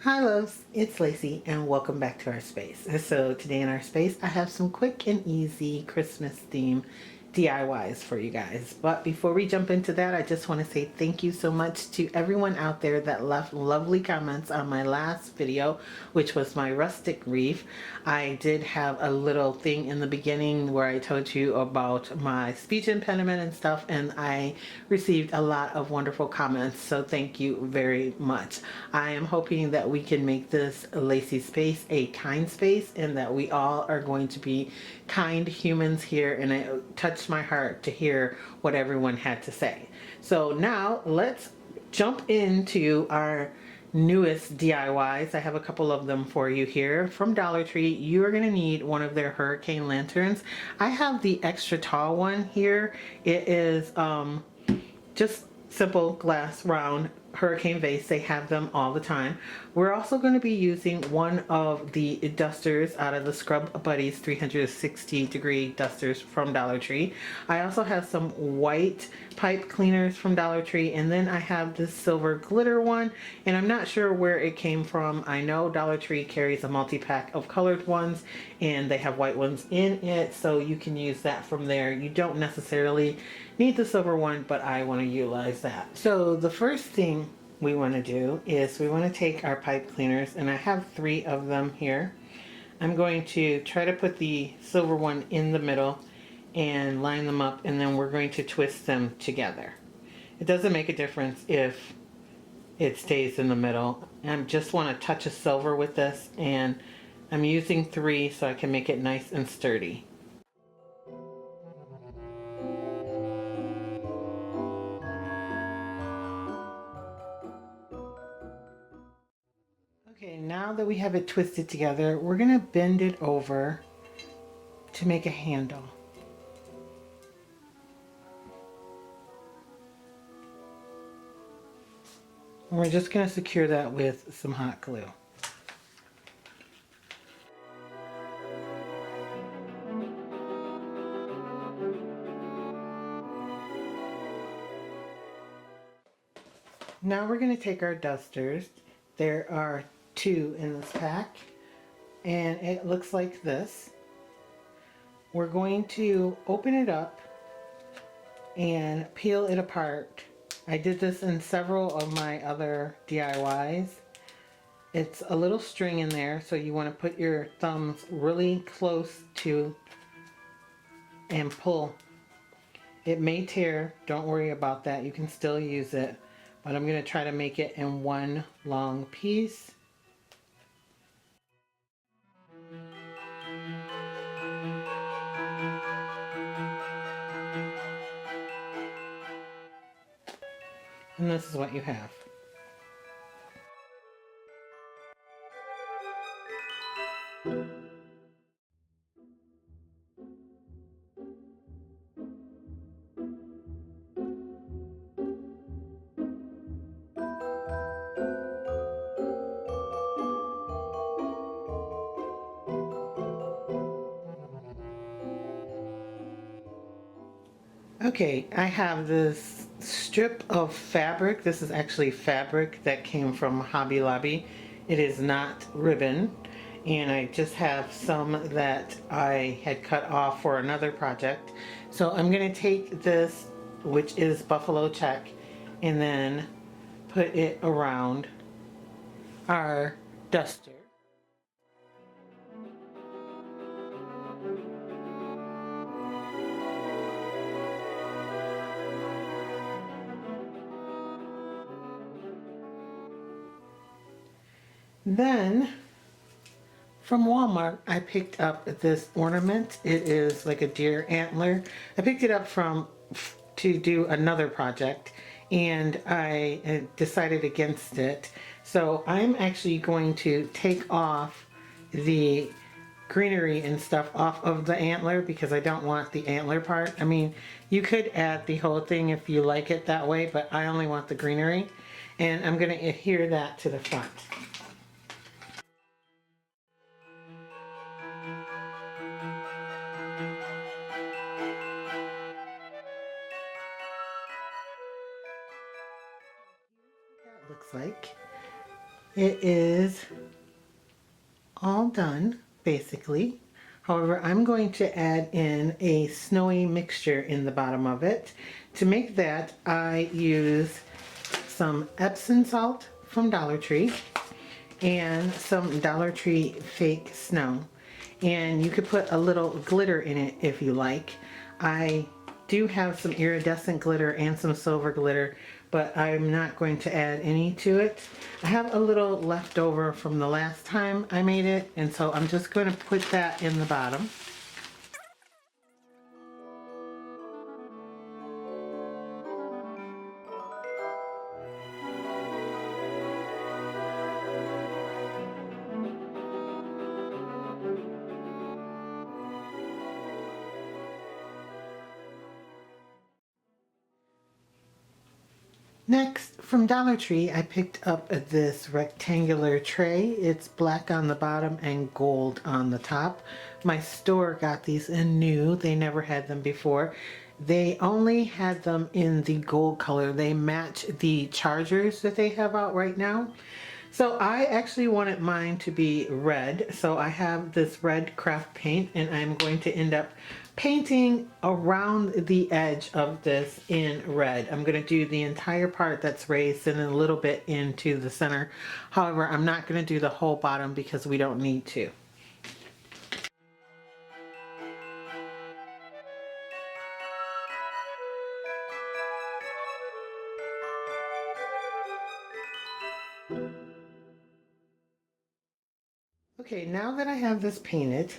Hi loves, it's Lacey and welcome back to our space. So today in our space I have some quick and easy Christmas theme DIYs for you guys. But before we jump into that, I just want to say thank you so much to everyone out there that left lovely comments on my last video, which was my rustic wreath. I did have a little thing in the beginning where I told you about my speech impediment and stuff, and I received a lot of wonderful comments, so thank you very much. I am hoping that we can make this Lacey space a kind space and that we all are going to be kind humans here, and it touched my heart to hear what everyone had to say. So now let's jump into our newest DIYs. I have a couple of them for you here from Dollar Tree. You are going to need one of their hurricane lanterns. I have the extra tall one here. It is just simple glass round hurricane vase. They have them all the time. We're also going to be using one of the dusters out of the Scrub Buddies 360 degree dusters from Dollar Tree. I also have some white pipe cleaners from Dollar Tree, and then I have this silver glitter one, and I'm not sure where it came from. I know Dollar Tree carries a multi-pack of colored ones and they have white ones in it, so you can use that from there. You don't necessarily need the silver one, but I want to utilize that. So the first thing we want to do is we want to take our pipe cleaners, and I have 3 of them here. I'm going to try to put the silver one in the middle and line them up, and then we're going to twist them together. It doesn't make a difference if it stays in the middle. I just want to touch a silver with this, and I'm using 3 so I can make it nice and sturdy. Okay, now that we have it twisted together, we're going to bend it over to make a handle. And we're just going to secure that with some hot glue. Now we're going to take our dusters. There are 2 in this pack, and it looks like this. We're going to open it up and peel it apart. I did this in several of my other DIYs. It's a little string in there, so you want to put your thumbs really close to and pull. It may tear, don't worry about that, you can still use it, but I'm going to try to make it in one long piece. And this is what you have. Okay, I have this strip of fabric. This is actually fabric that came from Hobby Lobby. It is not ribbon, and I just have some that I had cut off for another project. So I'm going to take this, which is buffalo check, and then put it around our duster. Then from Walmart I picked up this ornament. It is like a deer antler. I picked it up to do another project, and I decided against it. So I'm actually going to take off the greenery and stuff off of the antler because I don't want the antler part. I mean, you could add the whole thing if you like it that way, but I only want the greenery, and I'm going to adhere that to the front. Looks like. It is all done, basically. However, I'm going to add in a snowy mixture in the bottom of it. To make that, I use some Epsom salt from Dollar Tree and some Dollar Tree fake snow. And you could put a little glitter in it if you like. I do have some iridescent glitter and some silver glitter, but I'm not going to add any to it. I have a little left over from the last time I made it, and so I'm just going to put that in the bottom. Next, from Dollar Tree, I picked up this rectangular tray. It's black on the bottom and gold on the top. My store got these in new. They never had them before. They only had them in the gold color. They match the chargers that they have out right now. So I actually wanted mine to be red. So I have this red craft paint, and I'm going to end up painting around the edge of this in red. I'm going to do the entire part that's raised and then a little bit into the center. However, I'm not going to do the whole bottom because we don't need to. Okay, now that I have this painted,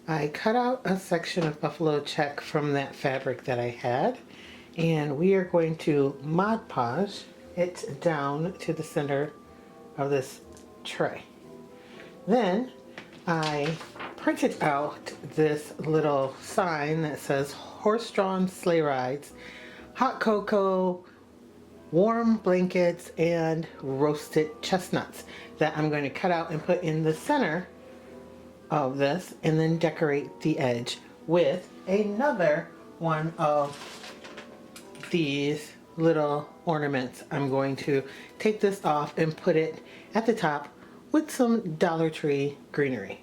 I cut out a section of buffalo check from that fabric that I had, and we are going to Mod Podge it down to the center of this tray. Then I printed out this little sign that says horse-drawn sleigh rides, hot cocoa, warm blankets, and roasted chestnuts that I'm going to cut out and put in the center of this, and then decorate the edge with another one of these little ornaments. I'm going to take this off and put it at the top with some Dollar Tree greenery.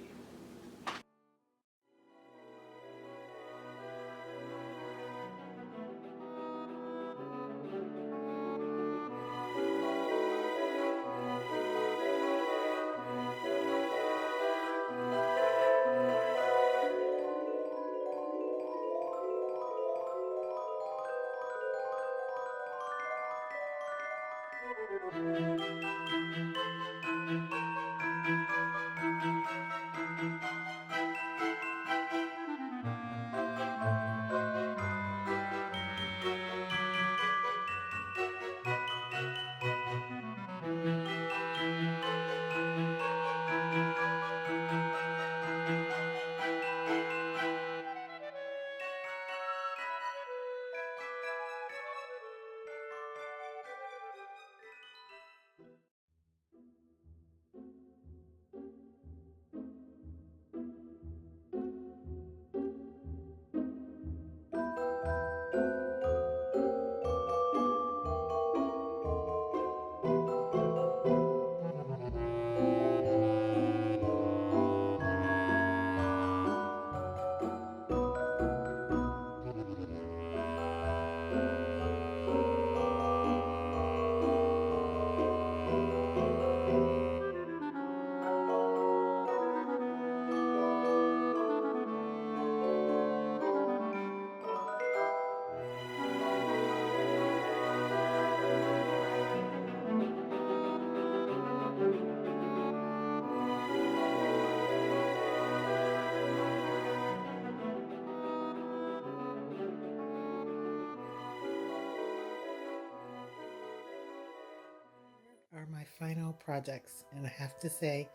Are my final projects, and I have to say,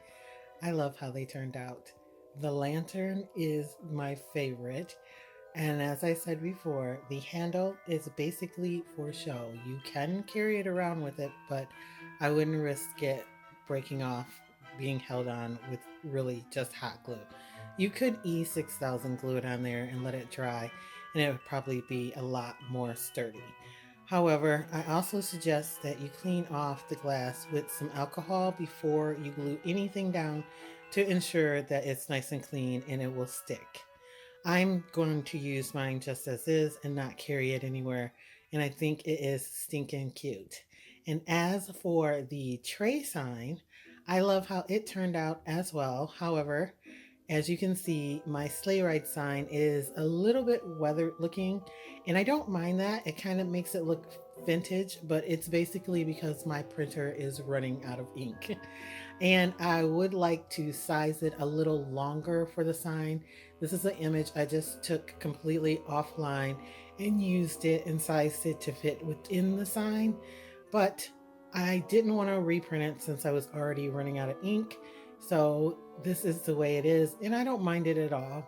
I love how they turned out. The lantern is my favorite, and as I said before, the handle is basically for show. You can carry it around with it, but I wouldn't risk it breaking off, being held on with really just hot glue. You could E6000 glue it on there and let it dry, and it would probably be a lot more sturdy. However, I also suggest that you clean off the glass with some alcohol before you glue anything down to ensure that it's nice and clean and it will stick. I'm going to use mine just as is and not carry it anywhere, and I think it is stinking cute. And as for the tray sign, I love how it turned out as well. However, as you can see, my sleigh ride sign is a little bit weathered looking, and I don't mind that. It kind of makes it look vintage, but it's basically because my printer is running out of ink. And I would like to size it a little longer for the sign. This is an image I just took completely offline and used it and sized it to fit within the sign. But I didn't want to reprint it since I was already running out of ink. So this is the way it is, and I don't mind it at all.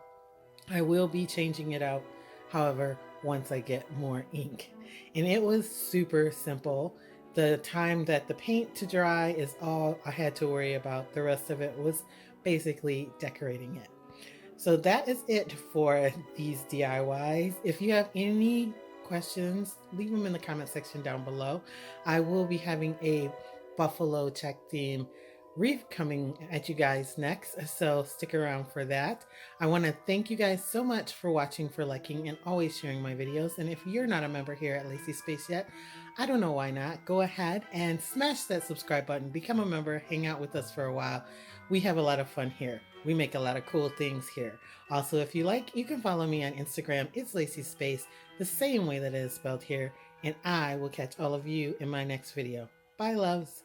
I will be changing it out, however, once I get more ink. And it was super simple. The time that the paint to dry is all I had to worry about. The rest of it was basically decorating it. So that is it for these DIYs. If you have any questions, leave them in the comment section down below. I will be having a buffalo check theme wreath coming at you guys next, so stick around for that. I want to thank you guys so much for watching, for liking, and always sharing my videos. And if you're not a member here at Lacee Space yet, I don't know why not. Go ahead and smash that subscribe button, become a member, hang out with us for a while. We have a lot of fun here. We make a lot of cool things here. Also, if you like, you can follow me on Instagram. It's Lacee Space, the same way that it is spelled here. And I will catch all of you in my next video. Bye, loves.